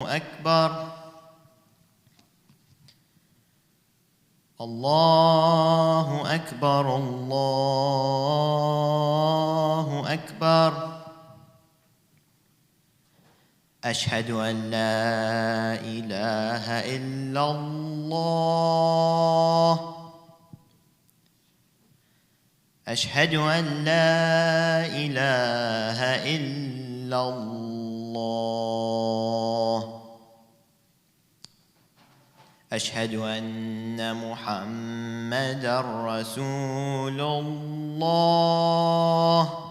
أكبر الله أكبر الله أكبر أشهد أن لا إله إلا الله أشهد أن لا إله إلا الله أشهد أن محمدًا رسول الله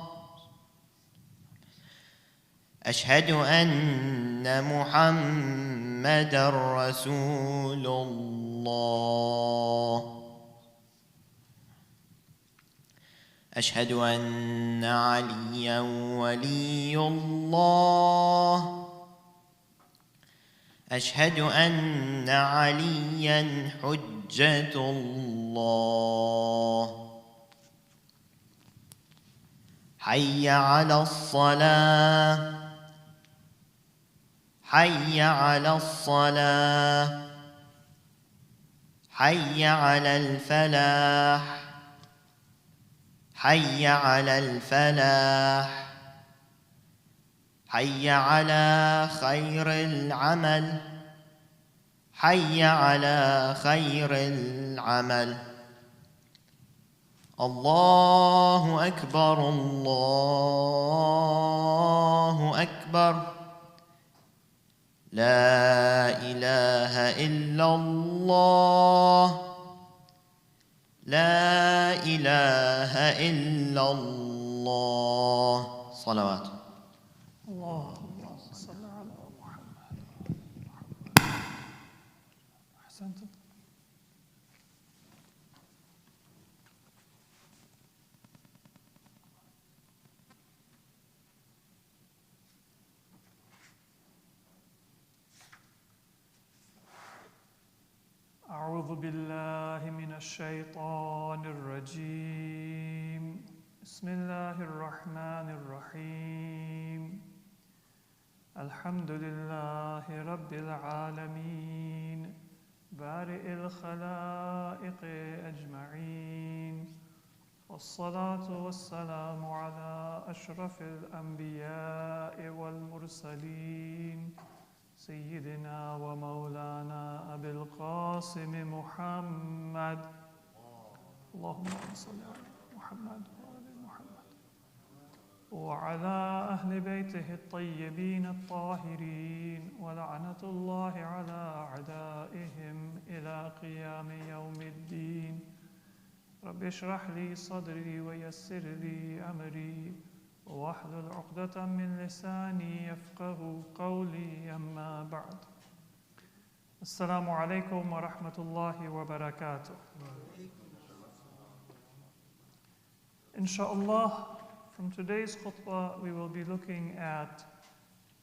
أشهد أن محمدًا رسول الله أشهد أن عليًا ولي الله أشهد أن عليًا حجة الله حي على الصلاة حي على الصلاة حي على الفلاح حي على الفلاح حي على خير العمل حي على خير العمل الله أكبر الله أكبر لا إله إلا الله لا إله إلا الله صلوات اللهم صل على محمد. أحسنت. أعوذ بالله من الشيطان الرجيم. بسم الله الرحمن الرحيم. الحمد لله رب العالمين بارئ الخلائق أجمعين، والصلاة والسلام على أشرف الأنبياء والمرسلين سيدنا ومولانا أبي القاسم محمد. اللهم صل على محمد وآل محمد وعلى أهل بيته الطيبين الطاهرين، ولعنة الله على أعدائهم إلى قيام يوم الدين. رب اشرح لي صدري ويسر لي أمري واحلل عقدة من لساني يفقه قولي. أما بعد، السلام عليكم ورحمة الله وبركاته. Inshallah, from today's khutbah we will be looking at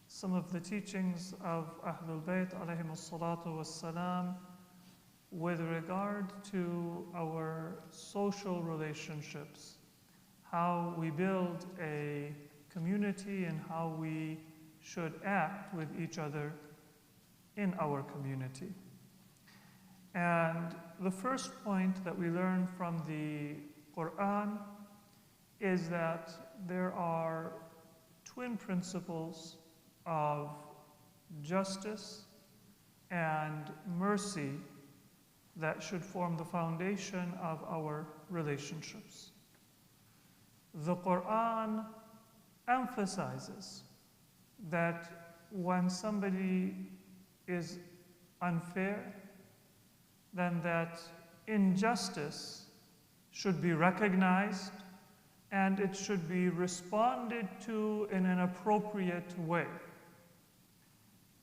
some of the teachings of Ahlul Bayt alayhim as-salatu was-salam with regard to our social relationships, how we build a community and how we should act with each other in our community. And the first point that we learn from the Quran is that there are twin principles of justice and mercy that should form the foundation of our relationships. The Quran emphasizes that when somebody is unfair, then that injustice should be recognized and it should be responded to in an appropriate way,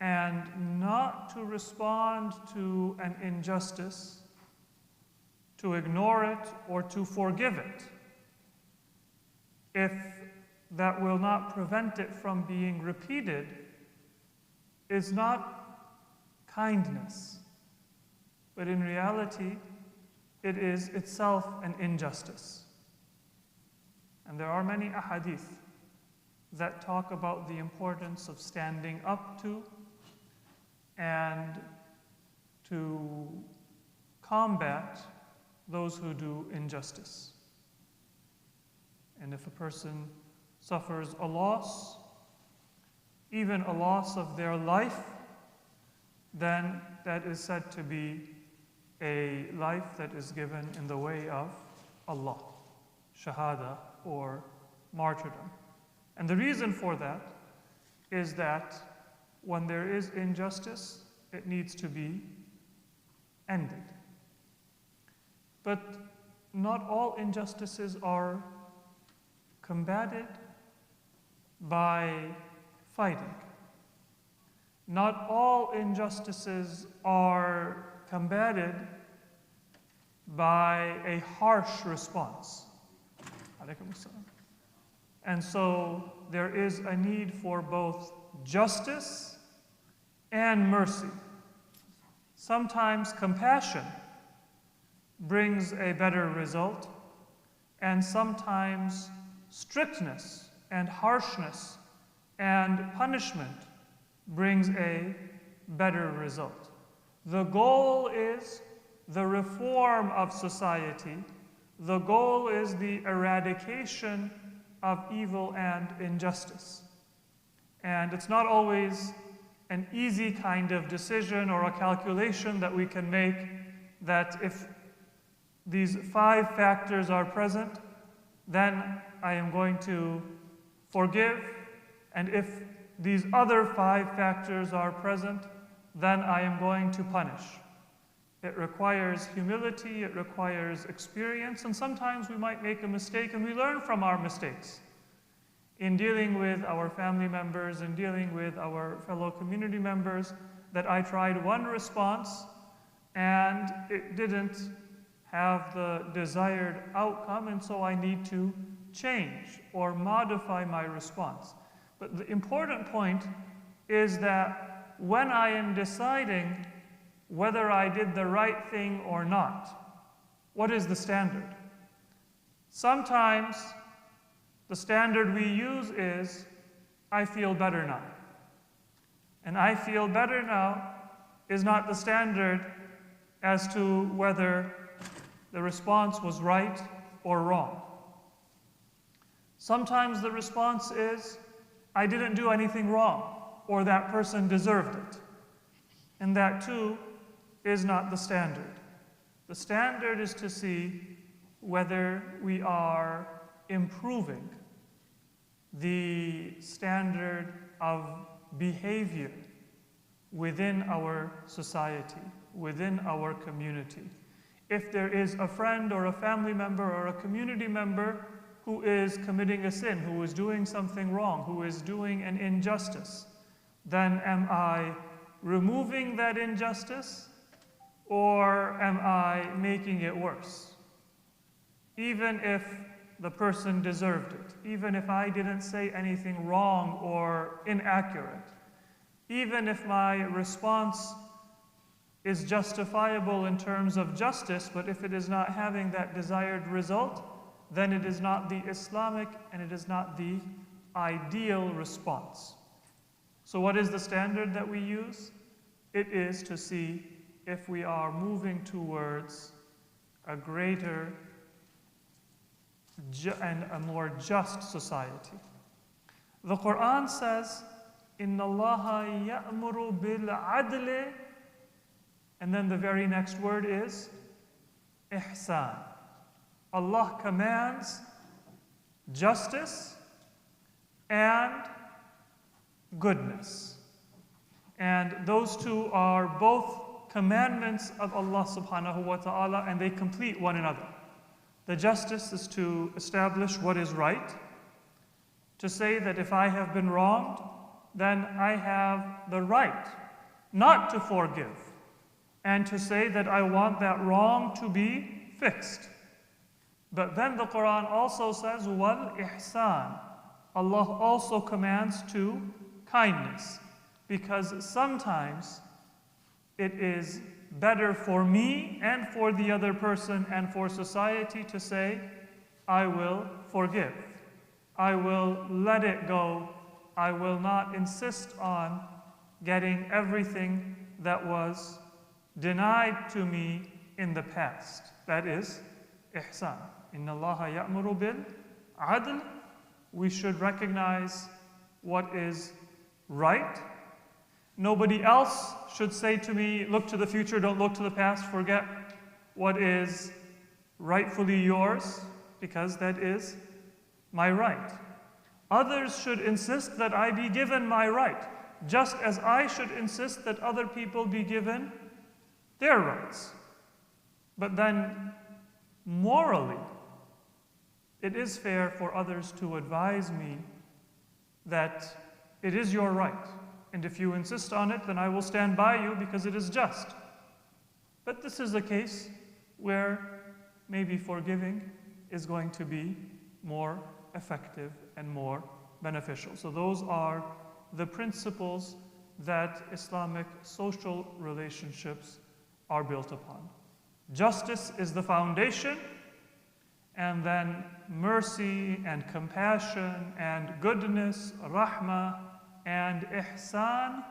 and not to respond to an injustice, to ignore it or to forgive it, if that will not prevent it from being repeated, is not kindness, but in reality it is itself an injustice. And there are many ahadith that talk about the importance of standing up to and to combat those who do injustice. And if a person suffers a loss, even a loss of their life, then that is said to be a life that is given in the way of Allah, shahada or martyrdom. And the reason for that is that when there is injustice, it needs to be ended. But not all injustices are combated by fighting. Not all injustices are combated by a harsh response. And so there is a need for both justice and mercy. Sometimes compassion brings a better result, and sometimes strictness and harshness and punishment brings a better result. The goal is the reform of society. The goal is the eradication of evil and injustice. And it's not always an easy kind of decision or a calculation that we can make that if these 5 factors are present, then I am going to forgive, and if these other 5 factors are present, then I am going to punish. It requires humility, it requires experience, and sometimes we might make a mistake and we learn from our mistakes. In dealing with our family members and dealing with our fellow community members, that I tried one response and it didn't have the desired outcome, and so I need to change or modify my response. But the important point is that when I am deciding whether I did the right thing or not, what is the standard? Sometimes the standard we use is, I feel better now. And I feel better now is not the standard as to whether the response was right or wrong. Sometimes the response is, I didn't do anything wrong, or that person deserved it. And that too is not the standard. The standard is to see whether we are improving the standard of behavior within our society, within our community. If there is a friend or a family member or a community member who is committing a sin, who is doing something wrong, who is doing an injustice, then am I removing that injustice, or am I making it worse? Even if the person deserved it, even if I didn't say anything wrong or inaccurate, even if my response is justifiable in terms of justice, but if it is not having that desired result, then it is not the Islamic and it is not the ideal response. So what is the standard that we use? It is to see if we are moving towards a greater and a more just society. The Quran says, "Inna Allaha ya'muru bil adli," and then the very next word is ihsan. Allah commands justice and goodness. And those two are both commandments of Allah subhanahu wa ta'ala, and they complete one another. The justice is to establish what is right, to say that if I have been wronged, then I have the right not to forgive, and to say that I want that wrong to be fixed. But then the Quran also says, wal ihsan. Allah also commands to kindness, because sometimes it is better for me and for the other person and for society to say, I will forgive. I will let it go. I will not insist on getting everything that was denied to me in the past. That is ihsan. Inna Allaha ya'muru bil adl. We should recognize what is right. Nobody else should say to me, look to the future, don't look to the past, forget what is rightfully yours, because that is my right. Others should insist that I be given my right, just as I should insist that other people be given their rights. But then, morally, it is fair for others to advise me that it is your right, and if you insist on it, then I will stand by you because it is just. But this is a case where maybe forgiving is going to be more effective and more beneficial. So those are the principles that Islamic social relationships are built upon. Justice is the foundation, and then mercy and compassion and goodness, rahmah and ihsan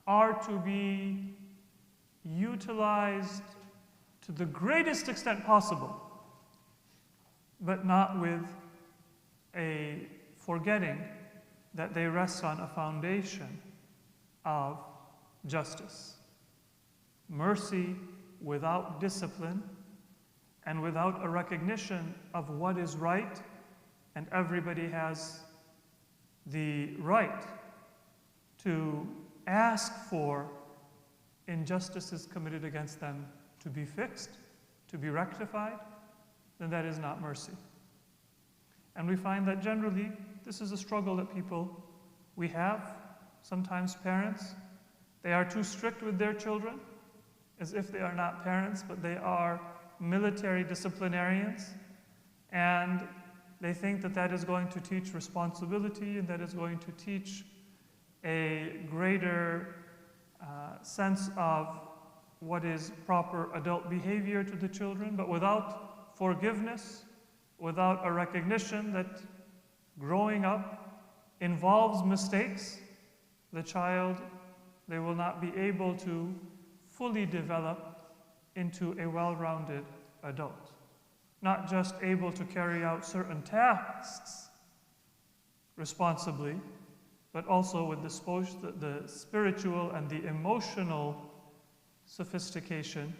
are to be utilized to the greatest extent possible, but not with a forgetting that they rest on a foundation of justice. Mercy without discipline and without a recognition of what is right, and everybody has the right to ask for injustices committed against them to be fixed, to be rectified, then that is not mercy. And we find that generally this is a struggle that we have. Sometimes parents, they are too strict with their children, as if they are not parents, but they are military disciplinarians, and they think that that is going to teach responsibility and that is going to teach a greater sense of what is proper adult behavior to the children, but without forgiveness, without a recognition that growing up involves mistakes, the child, they will not be able to fully develop into a well-rounded adult. Not just able to carry out certain tasks responsibly, but also with the spiritual and the emotional sophistication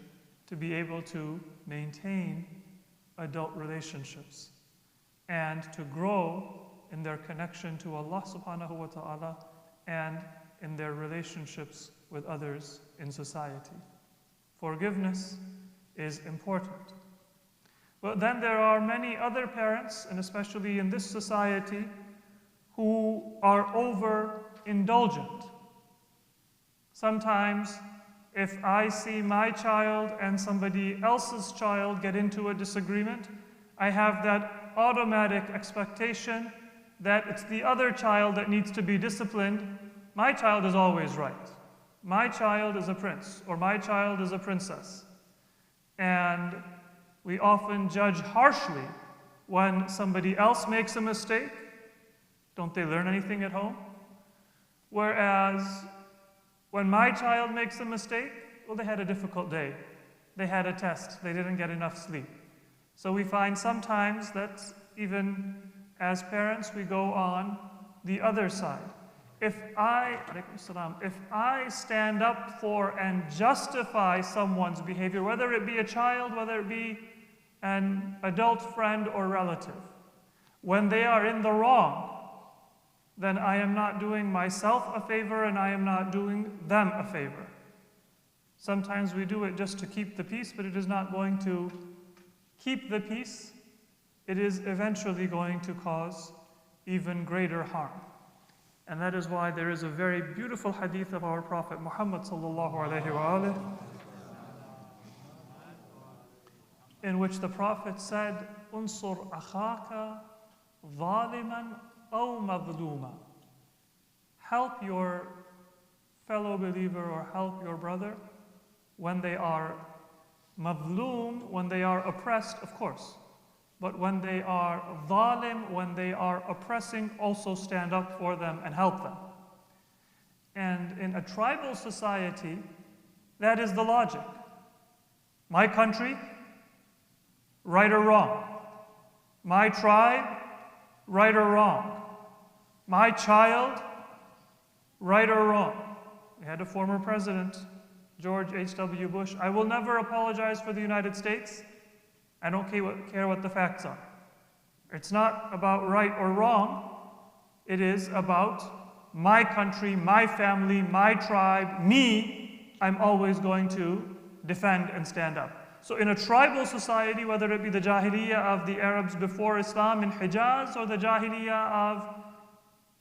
to be able to maintain adult relationships and to grow in their connection to Allah subhanahu wa ta'ala and in their relationships with others in society. Forgiveness is important. But then there are many other parents, and especially in this society, who are overindulgent. Sometimes, if I see my child and somebody else's child get into a disagreement, I have that automatic expectation that it's the other child that needs to be disciplined. My child is always right. My child is a prince, or my child is a princess. And we often judge harshly when somebody else makes a mistake. Don't they learn anything at home? Whereas when my child makes a mistake, well, they had a difficult day. They had a test. They didn't get enough sleep. So we find sometimes that even as parents, we go on the other side. If I stand up for and justify someone's behavior, whether it be a child, whether it be an adult friend or relative, when they are in the wrong, then I am not doing myself a favor and I am not doing them a favor. Sometimes we do it just to keep the peace, but it is not going to keep the peace. It is eventually going to cause even greater harm. And that is why there is a very beautiful hadith of our Prophet Muhammad sallallahu alaihi wasallam, in which the Prophet said, "Unsur akhaka zaliman aw madluma." Help your fellow believer or help your brother when they are madloom, when they are oppressed, of course. But when they are zalim, when they are oppressing, also stand up for them and help them. And in a tribal society, That is the logic. My country, right or wrong. My tribe, right or wrong. My child, right or wrong. We had a former president, George H.W. Bush. I will never apologize for the United States. I don't care what the facts are. It's not about right or wrong. It is about my country, my family, my tribe, me. I'm always going to defend and stand up. So in a tribal society, whether it be the Jahiliyyah of the Arabs before Islam in Hijaz or the Jahiliyyah of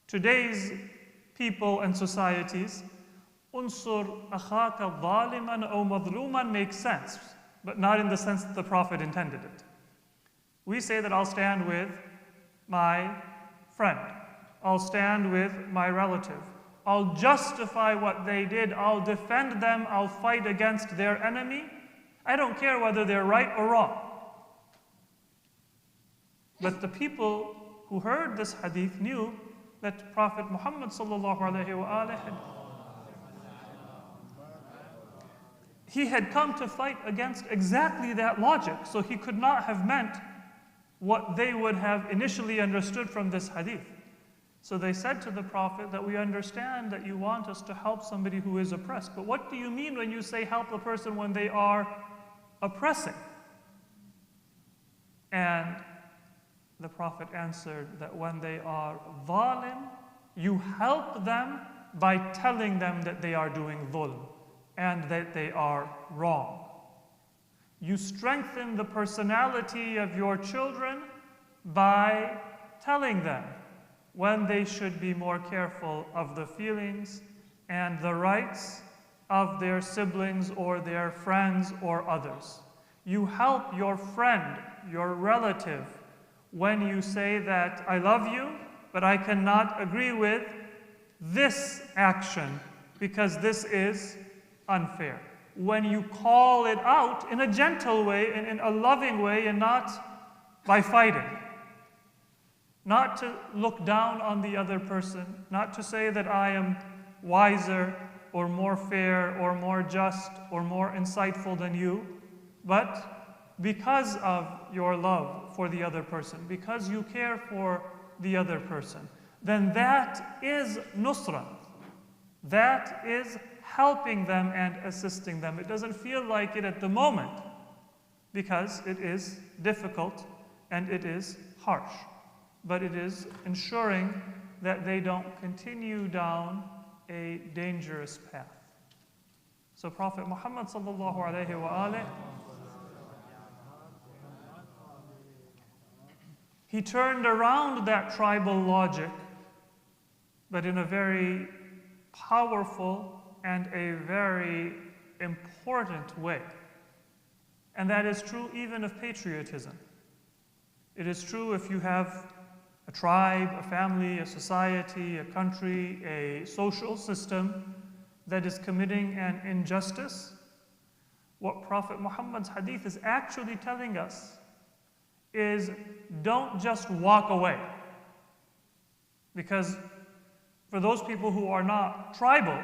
today's people and societies, unsur akhaka zaliman aw madluman makes sense, but not in the sense that the Prophet intended it. We say that I'll stand with my friend. I'll stand with my relative. I'll justify what they did. I'll defend them. I'll fight against their enemy. I don't care whether they're right or wrong. But the people who heard this hadith knew that Prophet Muhammad sallallahu alaihi wasallam he had come to fight against exactly that logic. So he could not have meant what they would have initially understood from this hadith. So they said to the Prophet that we understand that you want us to help somebody who is oppressed. But what do you mean when you say help a person when they are oppressing? And the Prophet answered that when they are zalim, you help them by telling them that they are doing dhulm and that they are wrong. You strengthen the personality of your children by telling them when they should be more careful of the feelings and the rights of their siblings or their friends or others. You help your friend, your relative, when you say that I love you, but I cannot agree with this action because this is unfair. When you call it out in a gentle way and in a loving way and not by fighting. Not to look down on the other person, not to say that I am wiser or more fair or more just or more insightful than you, but because of your love for the other person, because you care for the other person, then that is nusra. That is helping them and assisting them. It doesn't feel like it at the moment because it is difficult and it is harsh. But it is ensuring that they don't continue down a dangerous path. So Prophet Muhammad sallallahu alaihi wasallam, he turned around that tribal logic, but in a very powerful and a very important way. And that is true even of patriotism. It is true if you have a tribe, a family, a society, a country, a social system that is committing an injustice. What Prophet Muhammad's hadith is actually telling us is don't just walk away. Because for those people who are not tribal,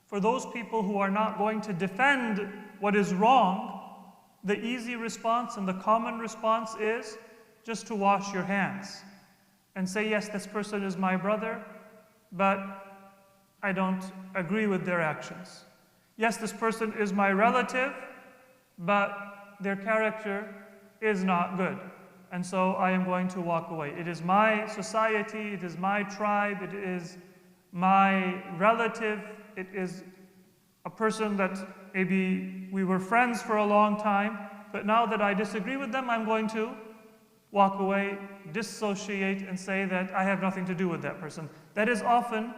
for those people who are not going to defend what is wrong, the easy response and the common response is just to wash your hands and say, yes, this person is my brother, but I don't agree with their actions. Yes, this person is my relative, but their character is not good. And so I am going to walk away. It is my society, it is my tribe, it is my relative, it is a person that maybe we were friends for a long time, but now that I disagree with them, I'm going to walk away, dissociate, and say that I have nothing to do with that person. That is often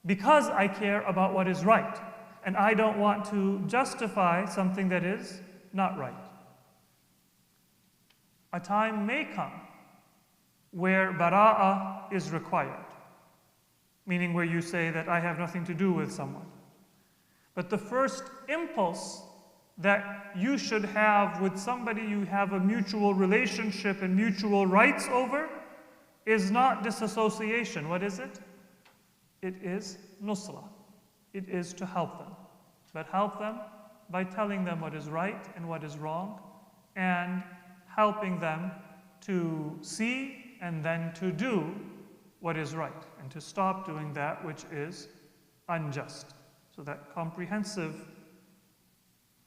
because I care about what is right, and I don't want to justify something that is not right. A time may come where bara'ah is required, meaning where you say that I have nothing to do with someone. But the first impulse that you should have with somebody you have a mutual relationship and mutual rights over is not disassociation. What is it? It is nusra. It is to help them. but help them by telling them what is right and what is wrong, and helping them to see and then to do what is right, and to stop doing that which is unjust. So that comprehensive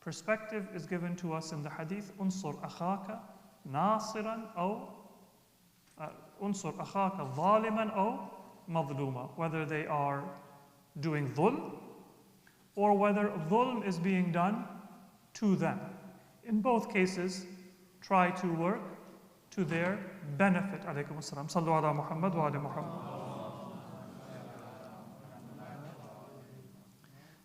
perspective is given to us in the hadith, unsur akhaka nasiran aw unsur akhaka zaliman aw madluma, whether they are doing dhulm or whether dhulm is being done to them. In both cases, try to work to their benefit. Alaykum as-salam. Sallu ala Muhammad wa ala Muhammad.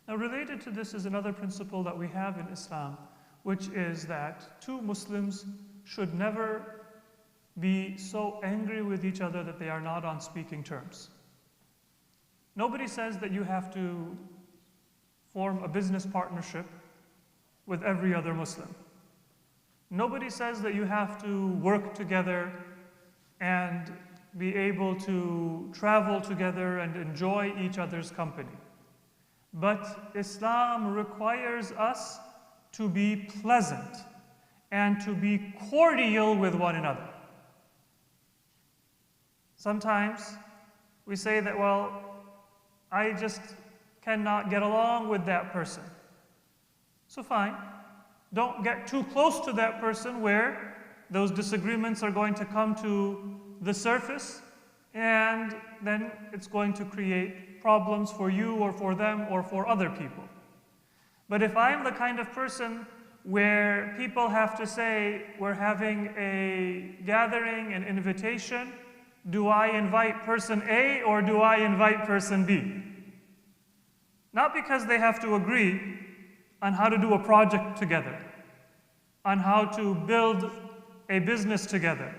Now, related to this is another principle that we have in Islam, which is that two Muslims should never be so angry with each other that they are not on speaking terms. Nobody says that you have to form a business partnership with every other Muslim. Nobody says that you have to work together and be able to travel together and enjoy each other's company. But Islam requires us to be pleasant and to be cordial with one another. Sometimes we say that, well, I just cannot get along with that person. So fine, don't get too close to that person where those disagreements are going to come to the surface, and then it's going to create problems for you or for them or for other people. But if I'm the kind of person where people have to say, we're having a gathering, an invitation, do I invite person A or do I invite person B? Not because they have to agree on how to do a project together, on how to build a business together,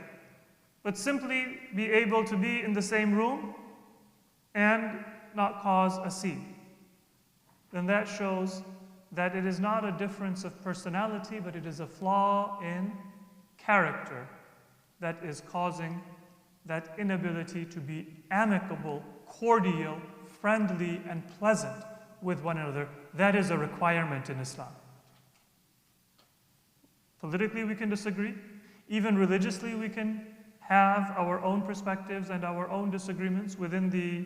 but simply be able to be in the same room and not cause a scene. Then that shows that it is not a difference of personality, but it is a flaw in character that is causing that inability to be amicable, cordial, friendly, and pleasant with one another. That is a requirement in Islam. Politically, we can disagree. Even religiously, we can have our own perspectives and our own disagreements within the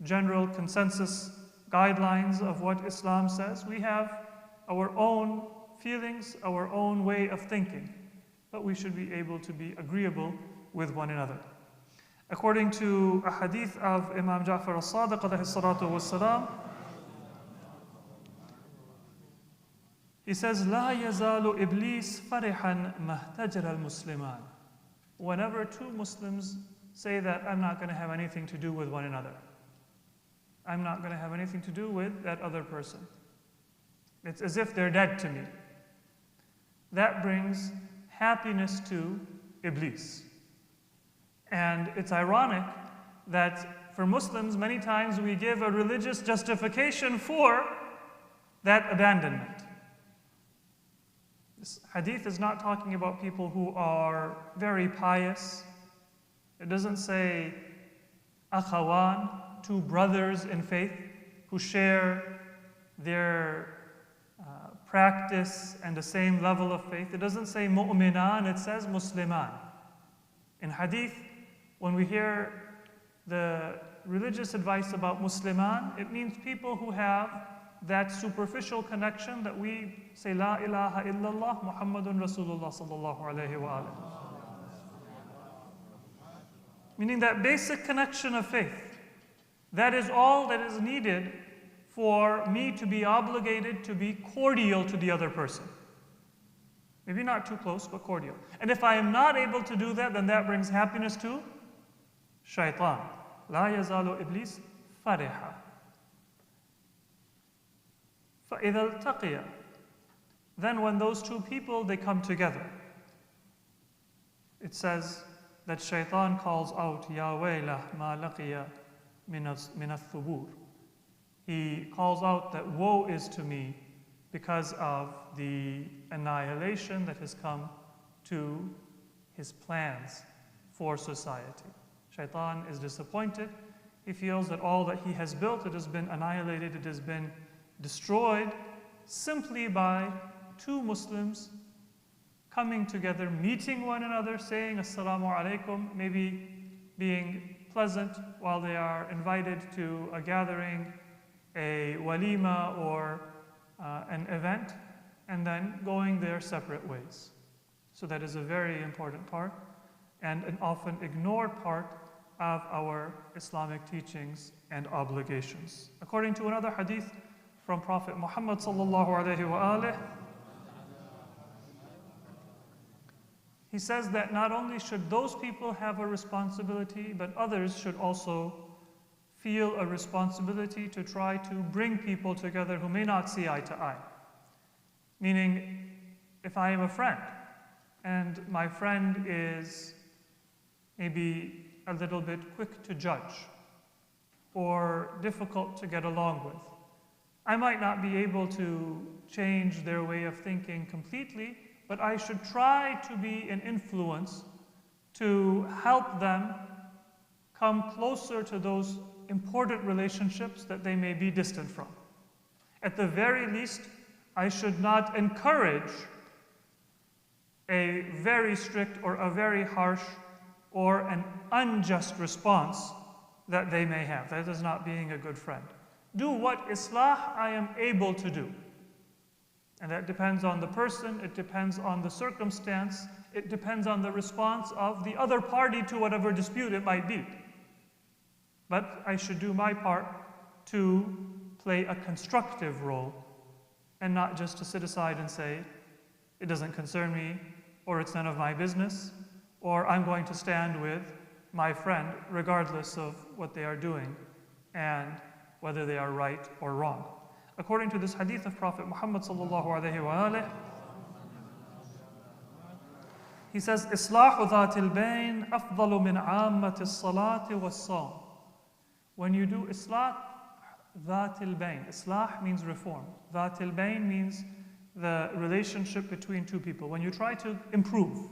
general consensus guidelines of what Islam says. We have our own feelings, our own way of thinking, but we should be able to be agreeable with one another. According to a hadith of Imam Ja'far al-Sadiq alayhi salatu was-salam, he says, لا يزال إبليس فرحا مهتجر المسلمان. Whenever two Muslims say that I'm not going to have anything to do with one another, I'm not going to have anything to do with that other person, it's as if they're dead to me. That brings happiness to Iblis. And it's ironic that for Muslims, many times we give a religious justification for that abandonment. This hadith is not talking about people who are very pious. It doesn't say akhawan, two brothers in faith who share their practice and the same level of faith. It doesn't say mu'minan, it says musliman. In hadith, when we hear the religious advice about musliman, it means people who have that superficial connection that we say La ilaha illallah Muhammadun Rasulullah sallallahu alayhi wa alayhi. Meaning that basic connection of faith. That is all that is needed for me to be obligated to be cordial to the other person. Maybe not too close, but cordial. And if I am not able to do that, then that brings happiness to shaitan. La yazalu iblis fariha. فَإِذَا الْتَقِيَ. Then when those two people, they come together, it says that shaitan calls out, Ya waylah ma laqiya min al-thubur. He calls out that woe is to me because of the annihilation that has come to his plans for society. Shaitan is disappointed. He feels that all that he has built, it has been annihilated, it has been destroyed, simply by two Muslims coming together, meeting one another, saying Assalamu alaikum, maybe being pleasant while they are invited to a gathering, a walima, or an event, and then going their separate ways. So that is a very important part and an often ignored part of our Islamic teachings and obligations. According to another hadith from Prophet Muhammad sallallahu alaihi wasallam, he says that not only should those people have a responsibility, but others should also feel a responsibility to try to bring people together who may not see eye to eye. Meaning, if I am a friend and my friend is maybe a little bit quick to judge or difficult to get along with, I might not be able to change their way of thinking completely, but I should try to be an influence to help them come closer to those important relationships that they may be distant from. At the very least, I should not encourage a very strict or a very harsh or an unjust response that they may have. That is not being a good friend. Do what islah I am able to do. And that depends on the person, it depends on the circumstance, it depends on the response of the other party to whatever dispute it might be. But I should do my part to play a constructive role and not just to sit aside and say, it doesn't concern me, or it's none of my business, or I'm going to stand with my friend regardless of what they are doing and whether they are right or wrong. According to this hadith of Prophet Muhammad sallallahu alaihi wasallam, he says, "Islahu dhatil bayn afdalu min ammati as-salati was-sawm." When you do islah dhatil bayn, islah means reform. Dhatil bayn means the relationship between two people. When you try to improve,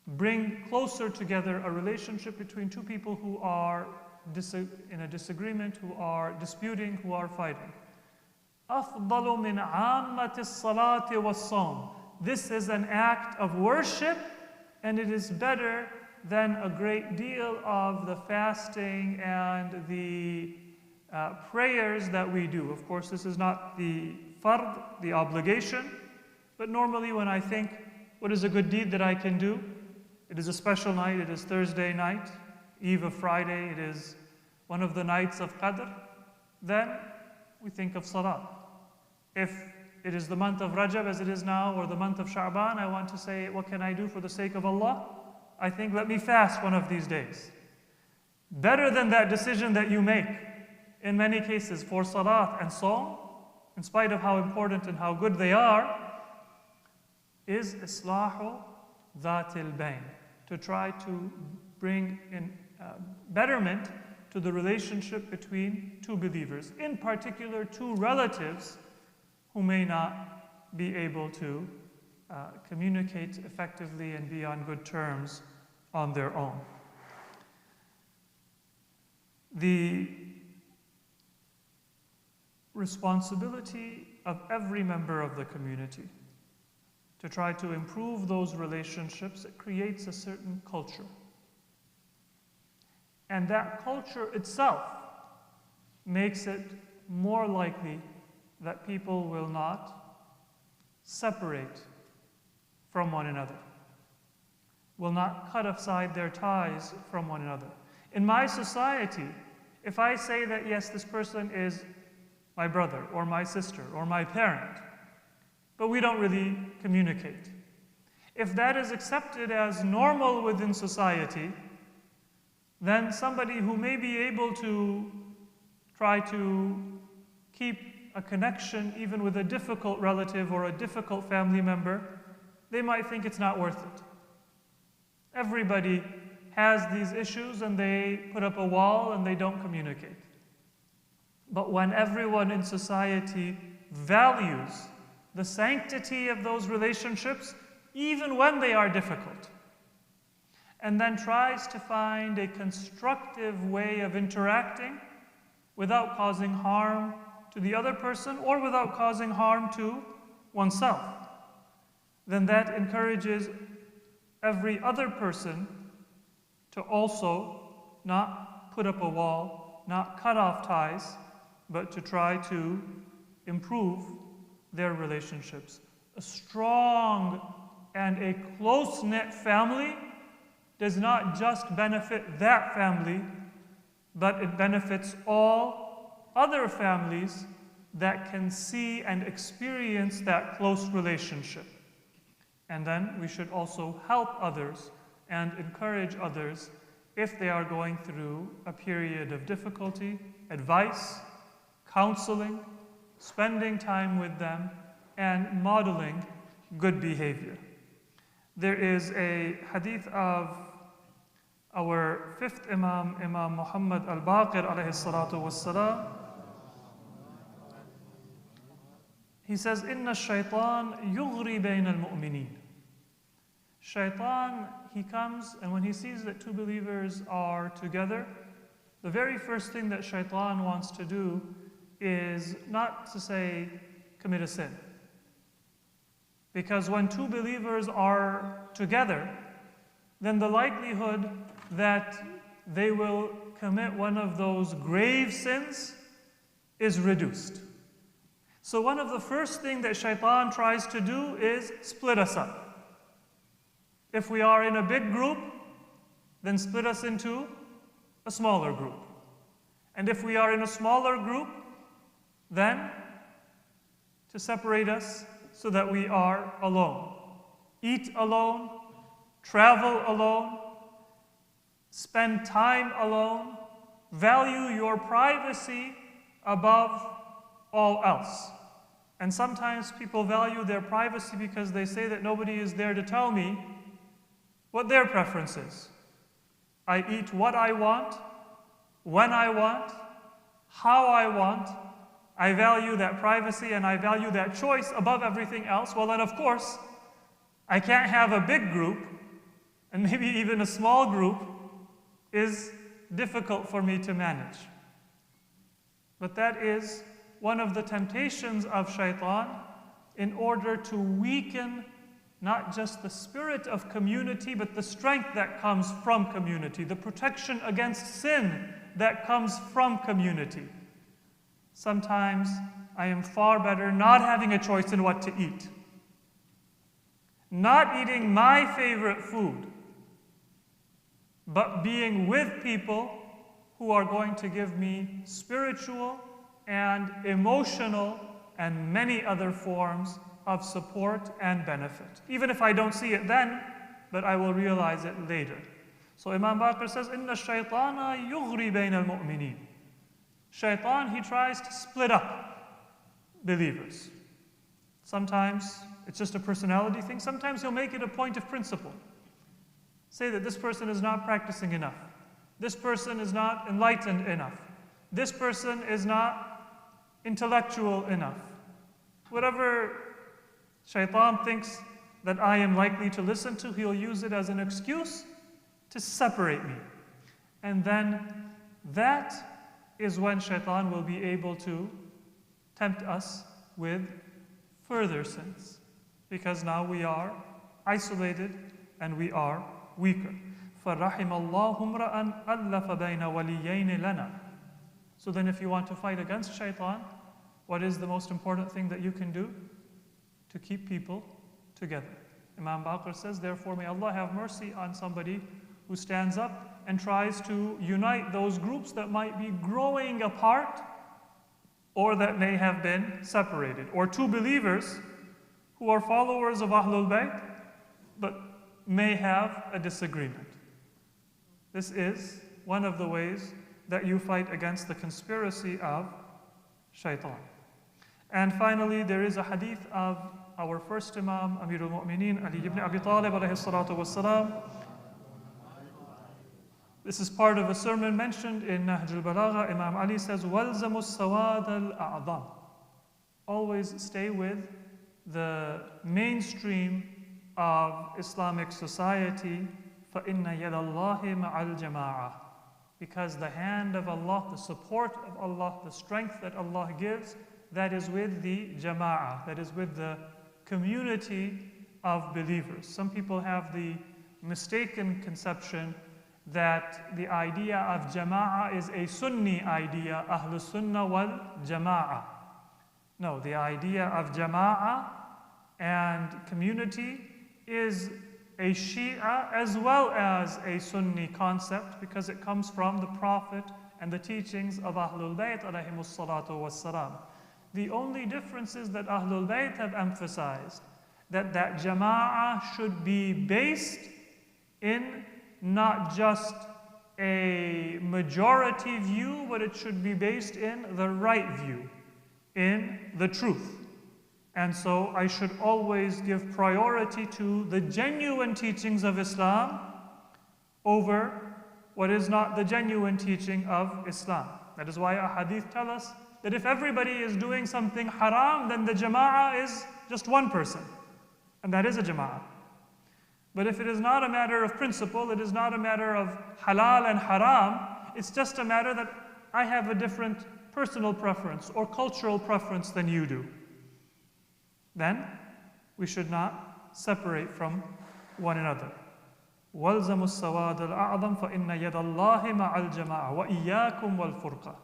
bring closer together a relationship between two people who are in a disagreement, who are disputing, who are fighting. أَفْضَلُ مِنْ عَامَّةِ الصَّلَاةِ وَالصَّوْمِ. This is an act of worship, and it is better than a great deal of the fasting and the prayers that we do. Of course, this is not the fard, the obligation, but normally when I think, what is a good deed that I can do? It is a special night, it is Thursday night, eve of Friday, it is one of the nights of Qadr, then we think of Salah. If it is the month of Rajab as it is now, or the month of Sha'ban, I want to say, what can I do for the sake of Allah? I think, let me fast one of these days. Better than that decision that you make, in many cases, for Salat and Sawm, in spite of how important and how good they are, is Islahu Dhatil Bayn, to try to bring in betterment to the relationship between two believers, in particular two relatives who may not be able to communicate effectively and be on good terms on their own. The responsibility of every member of the community to try to improve those relationships, it creates a certain culture. And that culture itself makes it more likely that people will not separate from one another, will not cut aside their ties from one another. In my society, if I say that, yes, this person is my brother or my sister or my parent, but we don't really communicate, if that is accepted as normal within society, then somebody who may be able to try to keep a connection even with a difficult relative or a difficult family member, they might think it's not worth it. Everybody has these issues and they put up a wall and they don't communicate. But when everyone in society values the sanctity of those relationships, even when they are difficult, and then tries to find a constructive way of interacting without causing harm to the other person or without causing harm to oneself, then that encourages every other person to also not put up a wall, not cut off ties, but to try to improve their relationships. A strong and a close-knit family does not just benefit that family, but it benefits all other families that can see and experience that close relationship. And then we should also help others and encourage others if they are going through a period of difficulty, advice, counseling, spending time with them, and modeling good behavior. There is a hadith of our fifth Imam, Imam Muhammad al-Baqir alayhi salatu wassalam. He says, "Inna shaitan yughri bayna al-mu'mineen." Shaitan, he comes, and when he sees that two believers are together, the very first thing that shaitan wants to do is not to say, commit a sin. Because when two believers are together, then the likelihood that they will commit one of those grave sins is reduced. So one of the first things that shaitan tries to do is split us up. If we are in a big group, then split us into a smaller group. And if we are in a smaller group, then to separate us so that we are alone. Eat alone, travel alone, spend time alone, value your privacy above all else. And sometimes people value their privacy because they say that nobody is there to tell me what their preference is. I eat what I want, when I want, how I want. I value that privacy and I value that choice above everything else. Well, then of course, I can't have a big group, and maybe even a small group is difficult for me to manage. But that is one of the temptations of shaitan in order to weaken not just the spirit of community, but the strength that comes from community, the protection against sin that comes from community. Sometimes I am far better not having a choice in what to eat, not eating my favorite food, but being with people who are going to give me spiritual and emotional and many other forms of support and benefit. Even if I don't see it then, but I will realize it later. So Imam Baqir says, "Inna shaytana yughri bayna al-mu'mineen." Shaitan, he tries to split up believers. Sometimes it's just a personality thing. Sometimes he'll make it a point of principle. Say that this person is not practicing enough. This person is not enlightened enough. This person is not intellectual enough. Whatever shaitan thinks that I am likely to listen to, he'll use it as an excuse to separate me. And then that is when shaitan will be able to tempt us with further sins. Because now we are isolated and we are weaker. فَرَحِمَ اللَّهُ امْرَأً أَلَّفَ بَيْنَ وَلِيَّيْنِ لَنَا. So then if you want to fight against shaitan, what is the most important thing that you can do? To keep people together. Imam Baqir says, therefore may Allah have mercy on somebody who stands up and tries to unite those groups that might be growing apart or that may have been separated. Or two believers who are followers of Ahlul Bayt but may have a disagreement. This is one of the ways that you fight against the conspiracy of shaitan. And finally, there is a hadith of our first Imam, Amirul Mu'mineen, Ali ibn Abi Talib alayhi salatu wassalam. This is part of a sermon mentioned in Nahj al-Balagha. Imam Ali says, وَالْزَمُ السَّوَادَ الْأَعْظَمِ. Always stay with the mainstream of Islamic society. فَإِنَّ يَدَ اللَّهِ مَعَ الْجَمَاعَةِ. because the hand of Allah, the support of Allah, the strength that Allah gives, that is with the jama'ah, that is with the community of believers. Some people have the mistaken conception that the idea of jama'ah is a Sunni idea, Ahlus Sunnah wal Jama'ah. No, the idea of jama'ah and community is a Shia as well as a Sunni concept, because it comes from the Prophet and the teachings of Ahlul Bayt alayhimus salatu wassalam. The only difference is that Ahlul Bayt have emphasized that jama'ah should be based in not just a majority view, but it should be based in the right view, in the truth. And so I should always give priority to the genuine teachings of Islam over what is not the genuine teaching of Islam. That is why a hadith tell us that if everybody is doing something haram, then the jama'ah is just one person, and that is a jama'ah. But if it is not a matter of principle, it is not a matter of halal and haram, it's just a matter that I have a different personal preference or cultural preference than you do, then we should not separate from one another. وَالْزَمُوا السَّوَادَ الْأَعْظَمَ فَإِنَّ يَدَ اللَّهِ مَعَ الْجَمَاعَةِ وَإِيَّاكُمْ وَالْفُرْقَةِ.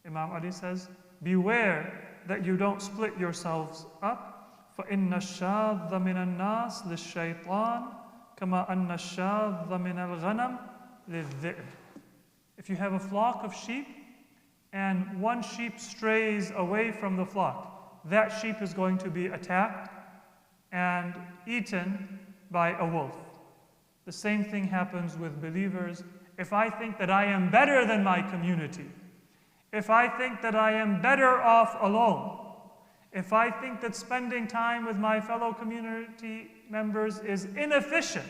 Imam Ali says, beware that you don't split yourselves up. فَإِنَّ الشَّاذَّ مِنَ النَّاسِ لِلشَّيْطَانِ كَمَا أَنَّ الشَّاذَّ مِنَ الْغَنَمِ لِلذِّئْبِ. If you have a flock of sheep and one sheep strays away from the flock, that sheep is going to be attacked and eaten by a wolf. The same thing happens with believers. If I think that I am better than my community, if I think that I am better off alone, if I think that spending time with my fellow community members is inefficient,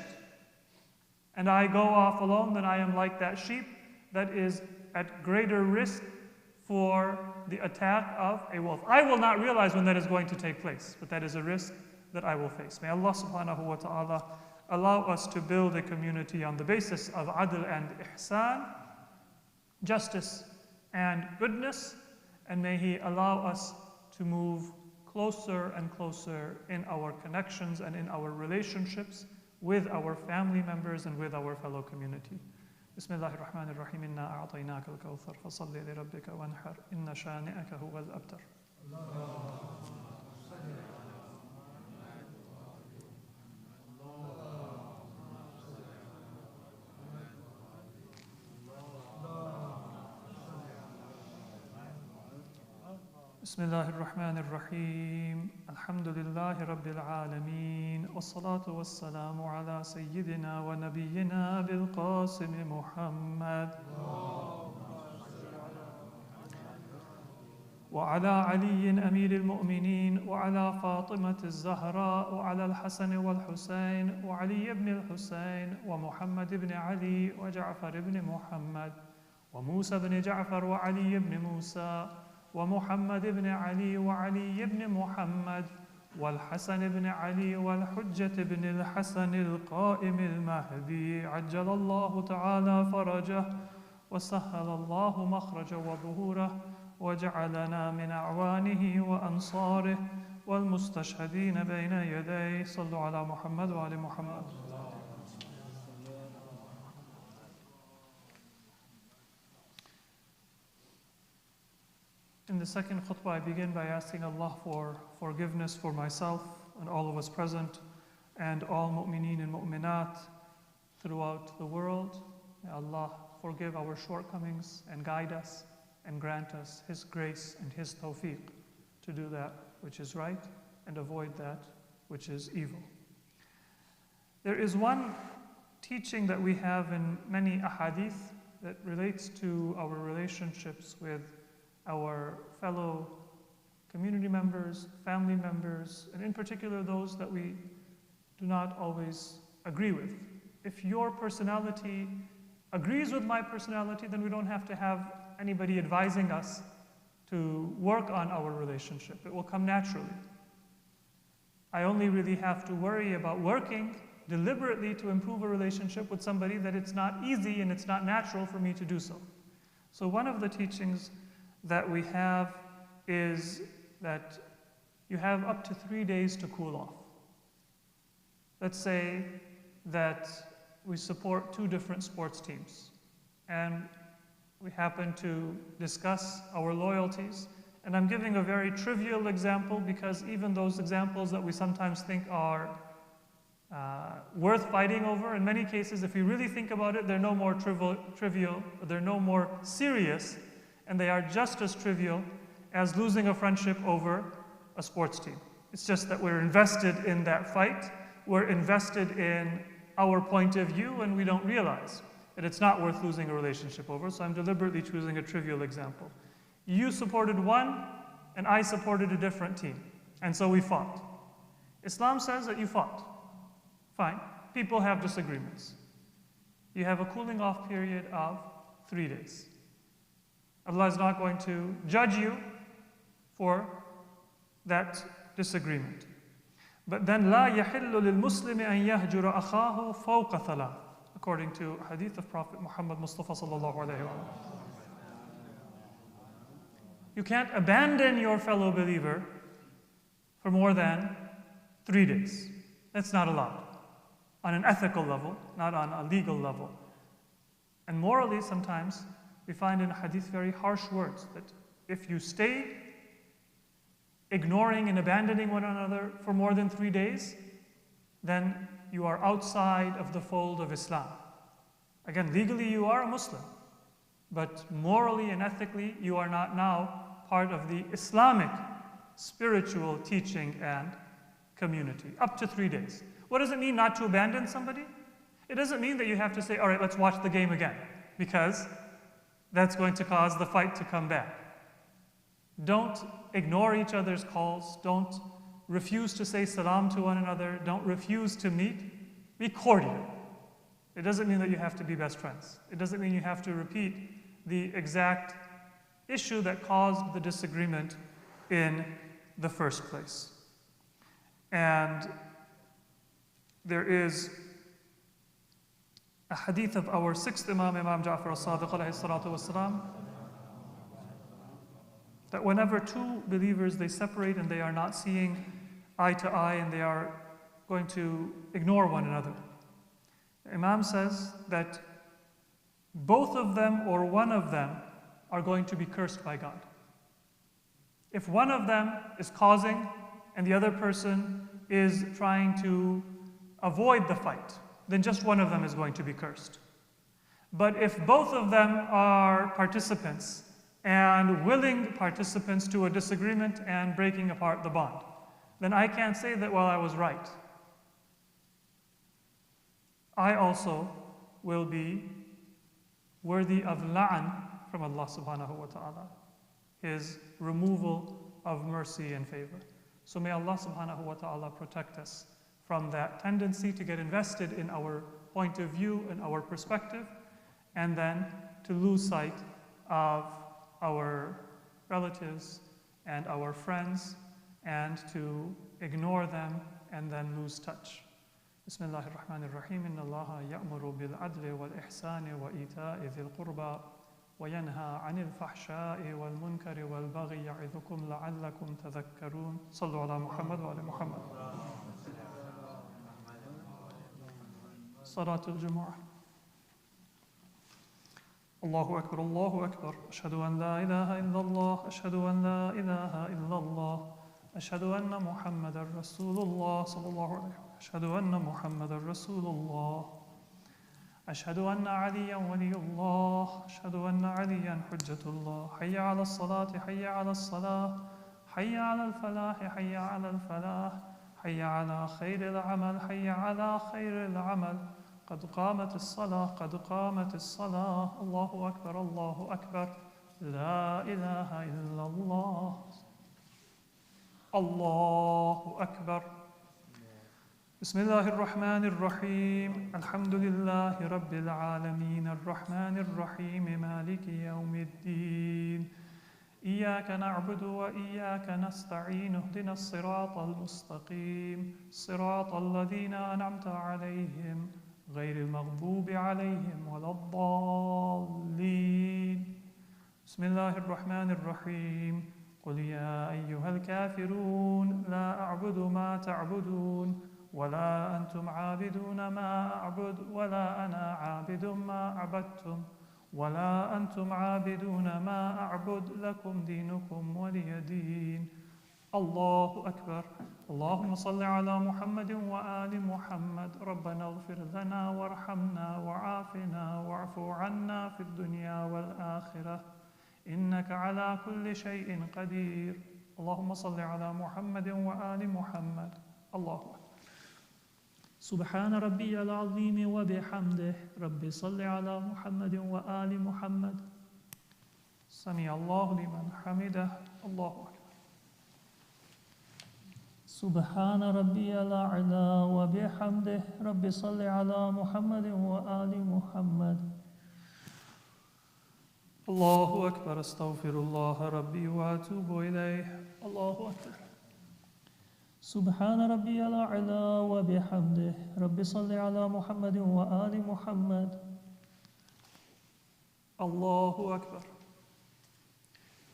and I go off alone, then I am like that sheep that is at greater risk for the attack of a wolf. I will not realize when that is going to take place, but that is a risk that I will face. May Allah subhanahu wa ta'ala allow us to build a community on the basis of adl and ihsan, justice and goodness, and may He allow us to move closer and closer in our connections and in our relationships with our family members and with our fellow community. Bismillahir Rahmanir Rahim. Inna a'tainaka al-kawthar fasalli li rabbika wanhar inna shani'aka huwal abtar. Bismillahir Rahmanir Rahim. Alhamdulillahi Rabbil Alameen. Wassalatu wassalamu ala Sayyidina wa Nabiyyina bil Qasim Muhammad. وعلى علي أمير المؤمنين وعلى فاطمة الزهراء وعلى الحسن والحسين وعلي بن الحسين ومحمد بن علي وجعفر بن محمد وموسى بن جعفر وعلي بن موسى ومحمد بن علي وعلي بن محمد والحسن بن علي والحجة بن الحسن القائم المهدي عجل الله تعالى فرجه وسهل الله مخرجه وظهوره وجعلنا من أعوانه وأنصاره والمستشهدين بين يديه. صلوا على محمد وآل محمد. In the second khutbah, I begin by asking Allah for forgiveness for myself and all of us present and all mu'mineen and mu'minat throughout the world. May Allah forgive our shortcomings and guide us and grant us His grace and His tawfiq to do that which is right and avoid that which is evil. There is one teaching that we have in many ahadith that relates to our relationships with our fellow community members, family members, and in particular those that we do not always agree with. If your personality agrees with my personality, then we don't have to have anybody advising us to work on our relationship. It will come naturally. I only really have to worry about working deliberately to improve a relationship with somebody that it's not easy and it's not natural for me to do so. So one of the teachings that we have is that you have up to 3 days to cool off. Let's say that we support 2 different sports teams and we happen to discuss our loyalties. And I'm giving a very trivial example because even those examples that we sometimes think are worth fighting over, in many cases, if you really think about it, they're no more trivial, they're no more serious, and they are just as trivial as losing a friendship over a sports team. It's just that we're invested in that fight, we're invested in our point of view, and we don't realize that it's not worth losing a relationship over, so I'm deliberately choosing a trivial example. You supported one, and I supported a different team, and so we fought. Islam says that you fought. Fine. People have disagreements. You have a cooling off period of 3 days. Allah is not going to judge you for that disagreement. But then, لا يحل للمسلم أن يهجر أخاه فوق ثلاث, according to a hadith of Prophet Muhammad Mustafa sallallahu alaihi wasallam. You can't abandon your fellow believer for more than 3 days. That's not allowed. On an ethical level, not on a legal level. And morally, sometimes, we find in hadith very harsh words that if you stay ignoring and abandoning one another for more than 3 days, then you are outside of the fold of Islam. Again, legally you are a Muslim, but morally and ethically you are not now part of the Islamic spiritual teaching and community. Up to 3 days. What does it mean not to abandon somebody? It doesn't mean that you have to say, all right, let's watch the game again, because that's going to cause the fight to come back. Don't ignore each other's calls. Don't refuse to say salam to one another. Don't refuse to meet. Be cordial. It doesn't mean that you have to be best friends. It doesn't mean you have to repeat the exact issue that caused the disagreement in the first place. And there is a hadith of our 6th Imam, Imam Ja'far al-Sadiq alayhi salatu wasalam, that whenever 2 believers, they separate and they are not seeing eye to eye and they are going to ignore one another, the Imam says that both of them or one of them are going to be cursed by God. If one of them is causing and the other person is trying to avoid the fight, then just one of them is going to be cursed. But if both of them are participants and willing participants to a disagreement and breaking apart the bond, then I can't say that, well, I was right. I also will be worthy of la'an from Allah subhanahu wa ta'ala, His removal of mercy and favor. So may Allah subhanahu wa ta'ala protect us from that tendency to get invested in our point of view and our perspective, and then to lose sight of our relatives and our friends, and to ignore them and then lose touch. Bismillahir Rahmanir Rahim. Inna Allaha ya'muru bil adli wal ihsani wa ita'i dhil qurba wa yanha 'anil fahsha'i wal munkari wal baghi ya'idhukum la'allakum tadhakkarun. Sallu ala Muhammad wa ala Muhammad. Salatul Jumu'ah. Allahu Akbar, Allahu Akbar. Ashhadu an la ilaha illallah, ashhadu an la ilaha illallah, ashhadu anna Muhammadar Rasulullah sallallahu alayhi wa sallam. أشهد أن محمد رسول الله أشهد أن عليا ولي الله أشهد أن عليا حجة الله حي على الصلاة حي على الصلاة حي على الفلاح حي على الفلاح حي على خير العمل حي على خير العمل قد قامت الصلاة قد قامت الصلاة الله أكبر الله أكبر لا إله إلا الله الله أكبر بسم الله الرحمن الرحيم الحمد لله رب العالمين الرحمن الرحيم مالك يوم الدين إياك نعبد وإياك نستعين اهدنا الصراط المستقيم صراط الذين أنعمت عليهم غير المغضوب عليهم ولا الضالين. بسم الله الرحمن الرحيم. قل يا أيها الكافرون لا أعبد ما تعبدون ولا أنتم عابدون ما أعبد ولا أنا عابد ما عبدتم ولا أنتم عابدون ما أعبد لكم دينكم ولي دين. الله أكبر. اللهم صل على محمد وآل محمد. ربنا اغفر لنا وارحمنا وعافنا واعف عنا في الدنيا والآخرة إنك على كل شيء قدير. اللهم صل على محمد وآل محمد. الله أكبر. سبحان ربي العظيم وبحمده. رب صل على محمد وآل محمد. سمع الله لمن حمده. الله أكبر. سبحان ربي الأعلى وبحمده. رب صل على محمد وآل محمد. الله أكبر. أستغفر الله ربي وأتوب إليه. الله أكبر. سبحان ربي الأعلى وبحمده. رب صل على محمد وآل محمد. الله أكبر.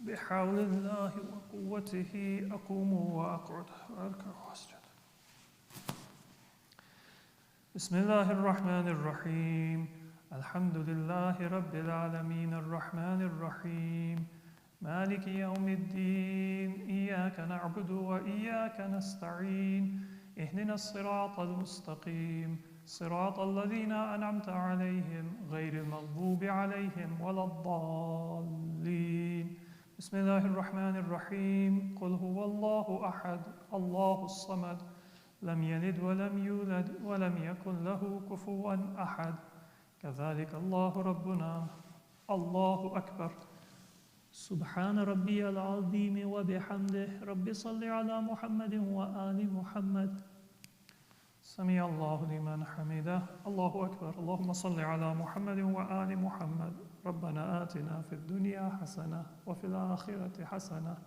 بحول الله وقوته أقوم وأقعد وأركع وأسجد. بسم الله الرحمن الرحيم. الحمد لله رب العالمين الرحمن الرحيم مالك يوم الدين إياك نعبد وإياك نستعين اهدنا الصراط المستقيم صراط الذين أنعمت عليهم غير المغضوب عليهم ولا الضالين. بسم الله الرحمن الرحيم. قل هو الله أحد الله الصمد لم يلد ولم يولد ولم يكن له كفوا أحد كذلك الله ربنا. الله أكبر. سبحان ربي العظيم وبحمده. رب صل على محمد وآل محمد. سمع الله لمن حمده. الله أكبر. اللهم صل على محمد وآل محمد. ربنا آتنا في الدنيا حسنة وفي الآخرة حسنة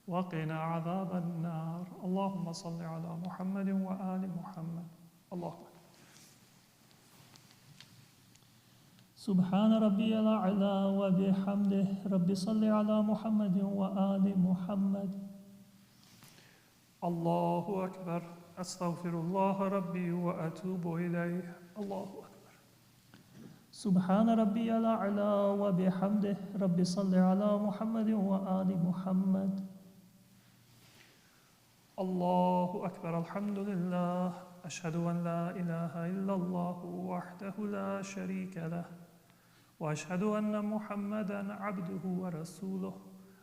وقنا عذاب النار. اللهم صل على محمد وآل محمد. الله أكبر. سبحان ربي الأعلى وبحمده. رب صل على محمد وآل محمد. الله أكبر. أستغفر الله ربي وأتوب إليه. الله أكبر. سبحان ربي الأعلى وبحمده. رب صل على محمد وآل محمد. الله أكبر. الحمد لله. أشهد أن لا إله إلا الله وحده لا شريك له وأشهد أن محمدًا عبده ورسوله.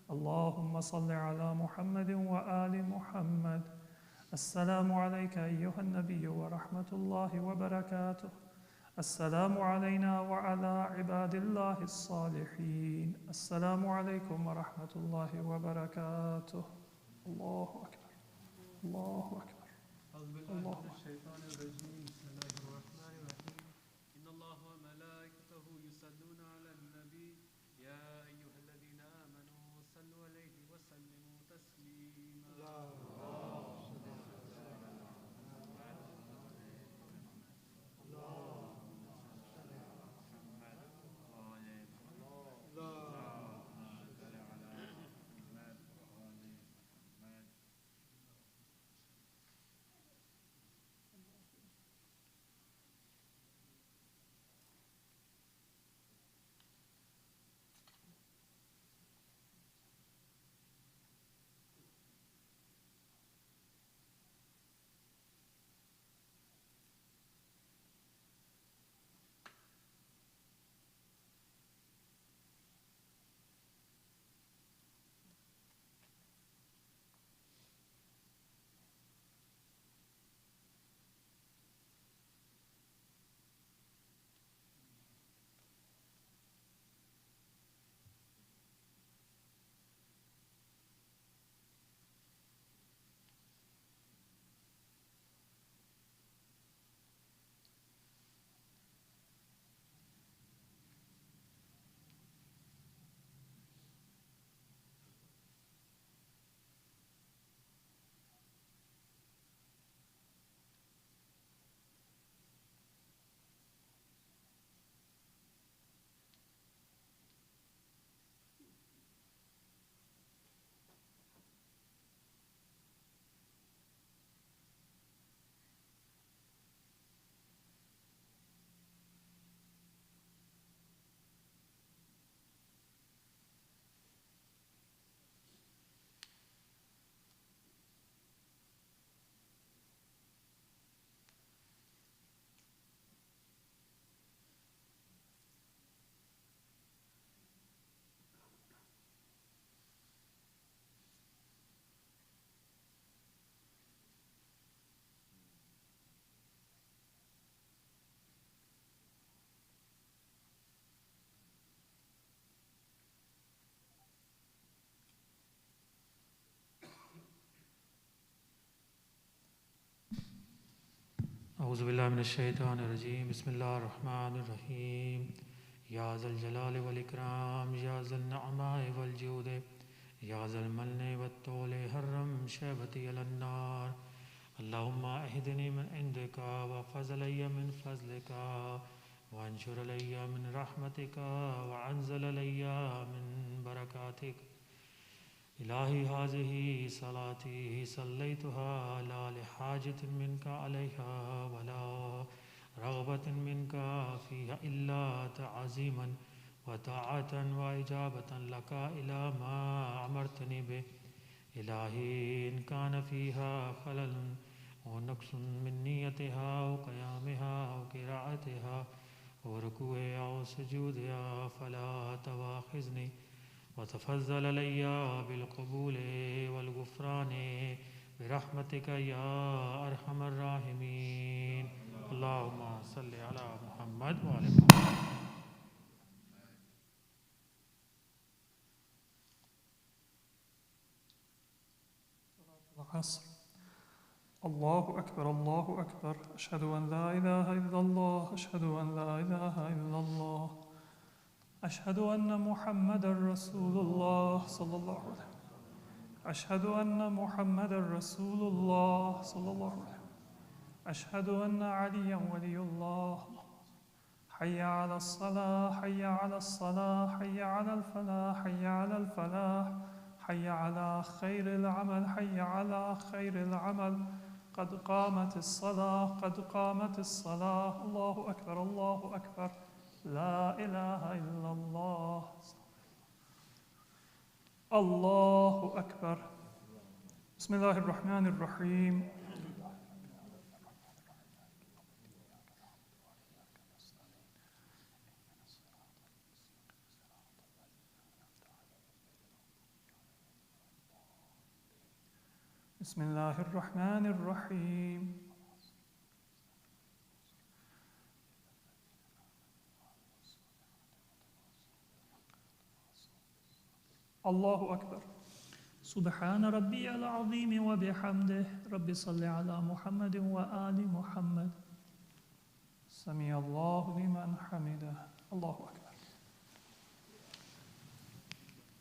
اللهم صل على محمد وآل محمد. السلام عليك أيها النبي ورحمة الله وبركاته. السلام علينا وعلى عباد الله الصالحين. السلام عليكم ورحمة الله وبركاته. الله أكبر. الله أكبر. الله أكبر. أعوذ بالله من الشيطان الرجيم بسم الله الرحمن الرحيم يا ذا الجلال والإكرام يا ذا النعماء والجود يا ذا المن والطول حرم شهبتي على النار اللهم اهدني من عندك واحفظ علي من فضلك وانشر علي من رحمتك وانزل علي من بركاتك إلهي هذه صلاتي صليتها لا لحاجة منك عليها ولا رغبة منك فيها إلا تعظيما وطاعة وإجابة لك إلى ما أمرتني به إلهي إن كان فيها خلل ونقص من نيتها وقيامها وقراءتها وركوعها وسجودها فلا تواخذني وتفضل علي بالقبول والغفران برحمتك يا أرحم الراحمين اللهم صل على محمد وعلى محمد. العصر. الله أكبر الله أكبر أشهد أن لا إله إلا الله أشهد أن لا إله إلا الله أشهد أن محمد رسول الله صلى الله عليه وسلم أشهد أن محمد رسول الله صلى الله عليه وسلم أشهد أن عليا ولي الله حي على الصلاة حي على الصلاة حي على الفلاح حي على الفلاح حي على خير العمل حي على خير العمل قد قامت الصلاة قد قامت الصلاة الله أكبر الله أكبر لا إله إلا الله الله أكبر بسم الله الرحمن الرحيم بسم الله الرحمن الرحيم الله أكبر سبحان ربي العظيم وبحمده رب صل على محمد وآل محمد سمع الله لمن حمده الله أكبر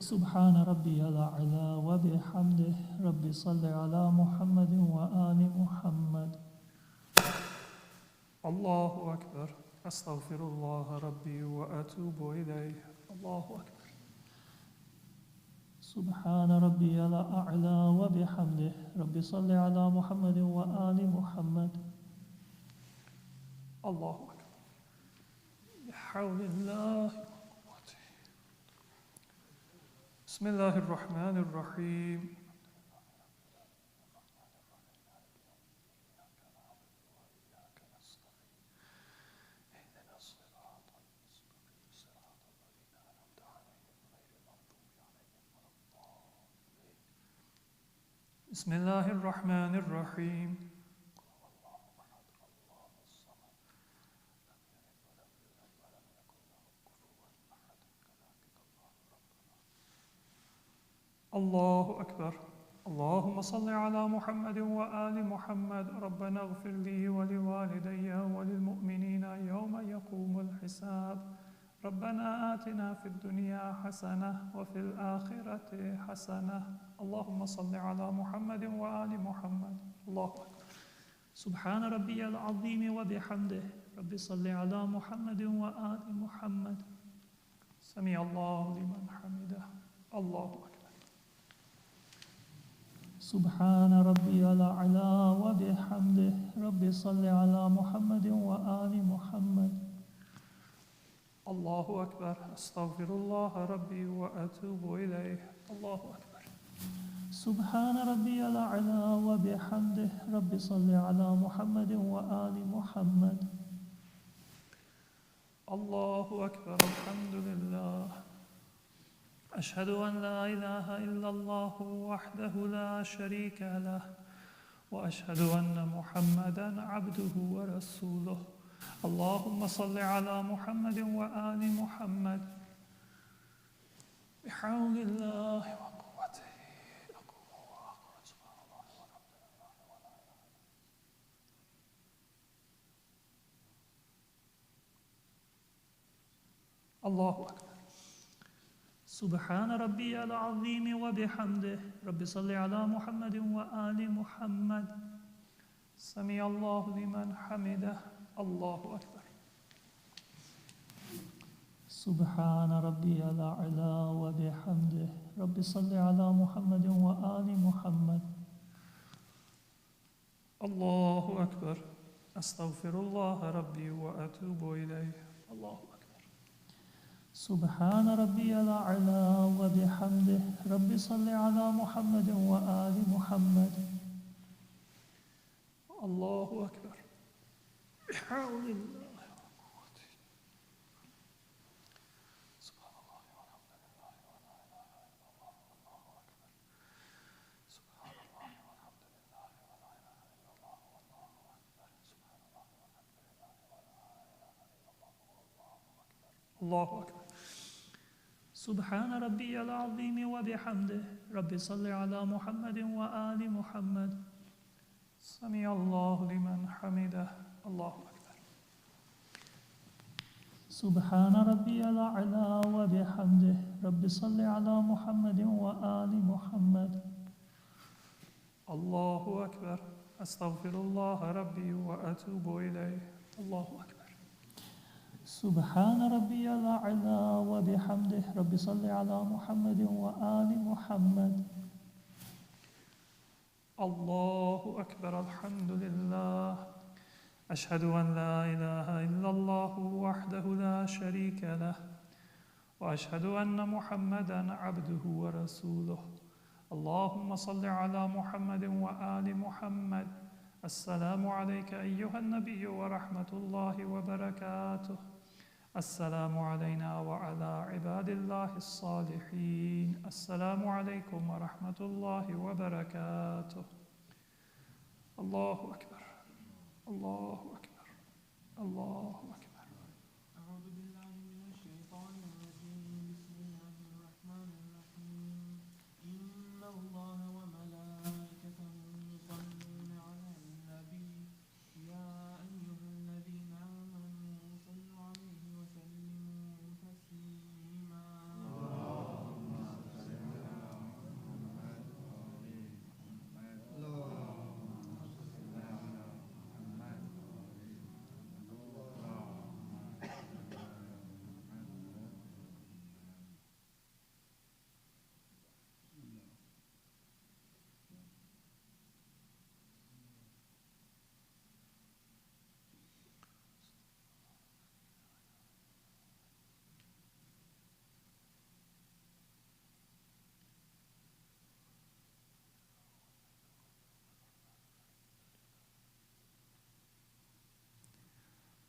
سبحان ربي الأعلى وبحمده رب صل على محمد وآل محمد الله أكبر أستغفر الله ربي وأتوب إليه الله أكبر سبحان ربي الأعلى وبحمده رب صل على محمد وآل محمد الله أكبر بحول الله وقوته بسم الله الرحمن الرحيم بسم الله الرحمن الرحيم الله أكبر اللهم صل على محمد وآل محمد ربنا اغفر لي ولوالدي وللمؤمنين يوم يقوم الحساب ربنا آتنا في الدنيا حسنة وفي الآخرة حسنة اللهم صل على محمد وآل محمد الله أكبر سبحان ربي العظيم وبحمده رب صل على محمد وآل محمد سمع الله لمن حمده الله أكبر سبحان ربي الأعلى وبحمده رب صل على محمد وآل محمد الله أكبر أستغفر الله ربي وأتوب إليه الله أكبر سبحان ربي الأعلى وبحمده رب صل على محمد وآل محمد الله أكبر الحمد لله أشهد أن لا إله إلا الله وحده لا شريك له وأشهد أن محمدًا عبده ورسوله اللهم صل على محمد وآل محمد بحول الله وقوته الله أكبر. سبحان ربي العظيم وبحمده. رب صل على محمد وآل محمد. سمع الله لمن حمده. الله أكبر. سبحان ربي الأعلى وبحمده. رب صل على محمد وآل محمد. الله أكبر. أستغفر الله ربي وأتوب إليه. الله أكبر. سبحان ربي الأعلى وبحمده. رب صل على محمد وآل محمد. الله أكبر. بحول الله. الله أكبر. سبحان ربي العظيم وبحمده. رب صل على محمد وآل محمد. سمع الله لمن حمده. الله أكبر. سبحان ربي الأعلى وبحمده. رب صل على محمد وآل محمد. الله أكبر. أستغفر الله ربي وأتوب إليه. الله أكبر. سبحان ربي الأعلى وبحمده. رب صل على محمد وآل محمد. الله أكبر. الحمد لله. أشهد أن لا إله إلا الله وحده لا شريك له، وأشهد أن محمدا عبده ورسوله. اللهم صل على محمد وآل محمد. السلام عليك أيها النبي ورحمة الله وبركاته. السلام علينا وعلى عباد الله الصالحين. السلام عليكم ورحمة الله وبركاته. الله أكبر. الله أكبر. الله أكبر. أعوذ بالله من الشيطان الرجيم. بسم الله الرحمن الرحيم. إن الله وملائكته يصلون على النبي يا أيها الذين آمنوا صلوا عليه وسلموا تسليما. اللهم صل على محمد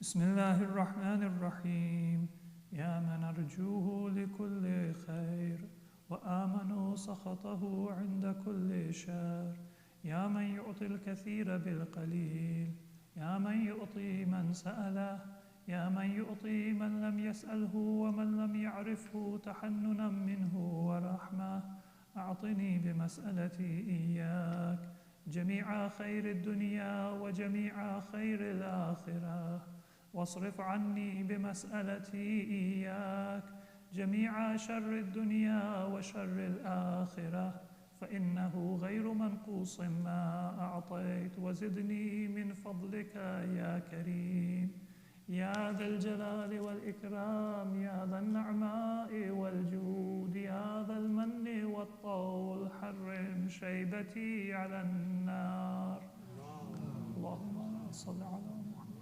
بسم الله الرحمن الرحيم. يا من أرجوه لكل خير وآمنوا سخطه عند كل شر. يا من يعطي الكثير بالقليل. يا من يعطي من سأله. يا من يعطي من لم يسأله ومن لم يعرفه تحننا منه ورحمة. أعطني بمسألتي إياك جميع خير الدنيا وجميع خير الآخرة، واصرف عني بمسألتي إياك جميع شر الدنيا وشر الآخرة، فإنه غير منقوص ما أعطيت، وزدني من فضلك يا كريم يا ذا الجلال والإكرام، يا ذا النعماء والجود، يا ذا المن والطول. حرم شيبتي على النار. اللهم صل على محمد.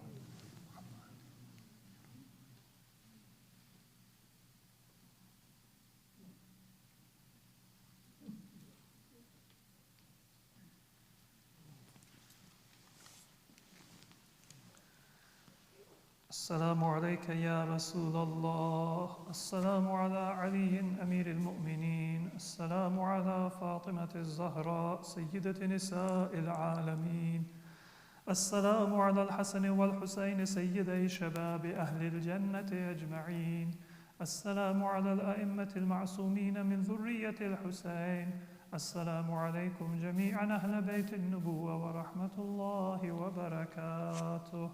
السلام عليك يا رسول الله. السلام على علي أمير المؤمنين. السلام على فاطمة الزهراء سيدة نساء العالمين. السلام على الحسن والحسين سيدي شباب أهل الجنة أجمعين. السلام على الأئمة المعصومين من ذرية الحسين. السلام عليكم جميعا أهل بيت النبوة ورحمة الله وبركاته.